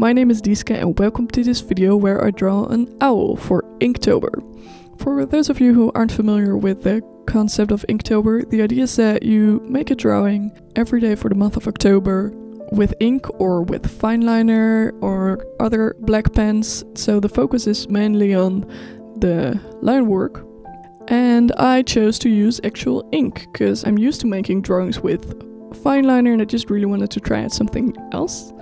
my name is Dieske and welcome to this video where I draw an owl for Inktober. For those of you who aren't familiar with the concept of Inktober, the idea is that you make a drawing every day for the month of October with ink or with fine liner or other black pens, so the focus is mainly on the line work. And I chose to use actual ink because I'm used to making drawings with fine liner and I just really wanted to try out something else.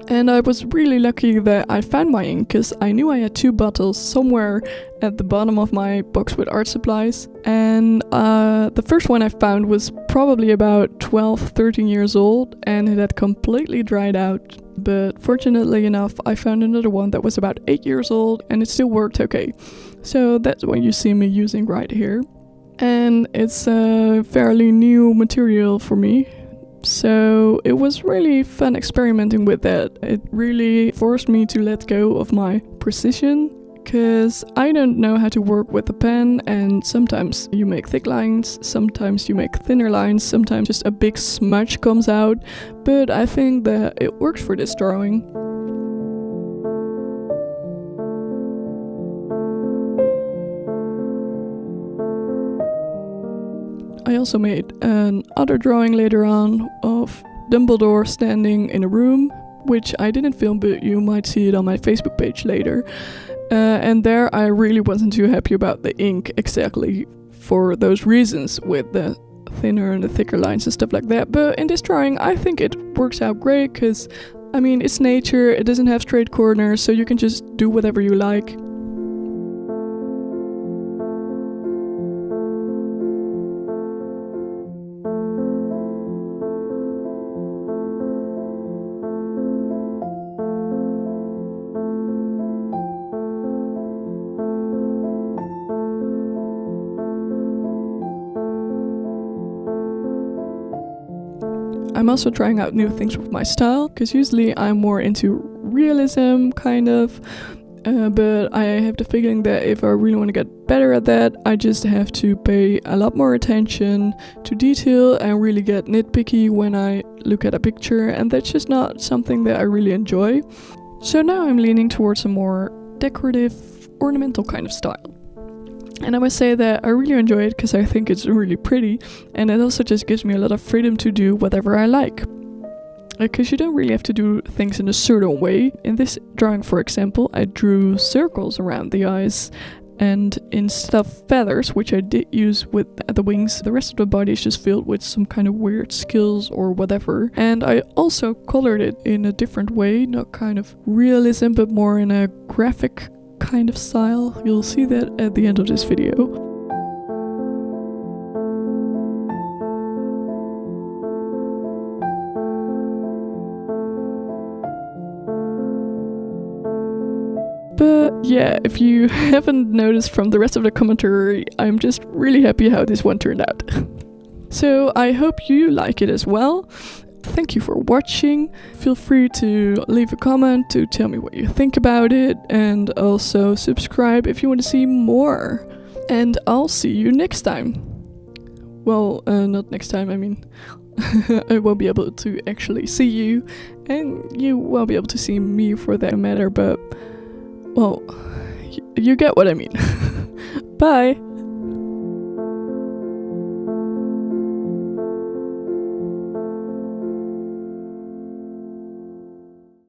And I was really lucky that I found my ink because I knew I had 2 bottles somewhere at the bottom of my box with art supplies. And the first one I found was probably about 12-13 years old and it had completely dried out. But fortunately enough, I found another one that was about 8 years old and it still worked okay. So that's what you see me using right here. And it's a fairly new material for me. So it was really fun experimenting with that. It really forced me to let go of my precision because I don't know how to work with a pen, and sometimes you make thick lines, sometimes you make thinner lines, sometimes just a big smudge comes out, but I think that it works for this drawing. I also made another drawing later on of Dumbledore standing in a room, which I didn't film, but you might see it on my Facebook page later. And there I really wasn't too happy about the ink exactly for those reasons with the thinner and the thicker lines and stuff like that. But in this drawing I think it works out great because, I mean, it's nature, it doesn't have straight corners, so you can just do whatever you like. I'm also trying out new things with my style, because usually I'm more into realism, kind of, but I have the feeling that if I really want to get better at that, I just have to pay a lot more attention to detail and really get nitpicky when I look at a picture, and that's just not something that I really enjoy. So now I'm leaning towards a more decorative, ornamental kind of style. And I must say that I really enjoy it because I think it's really pretty, and it also just gives me a lot of freedom to do whatever I like. Because you don't really have to do things in a certain way. In this drawing, for example, I drew circles around the eyes, and instead of feathers, which I did use with the wings, the rest of the body is just filled with some kind of weird skills or whatever. And I also colored it in a different way, not kind of realism, but more in a graphic kind of style. You'll see that at the end of this video. But yeah, if you haven't noticed from the rest of the commentary, I'm just really happy how this one turned out. So I hope you like it as well. Thank you for watching. Feel free to leave a comment to tell me what you think about it, and also subscribe if you want to see more. And I'll see you next time. Well, not next time, I mean, I won't be able to actually see you, and you won't be able to see me for that matter, but, well, you get what I mean. Bye!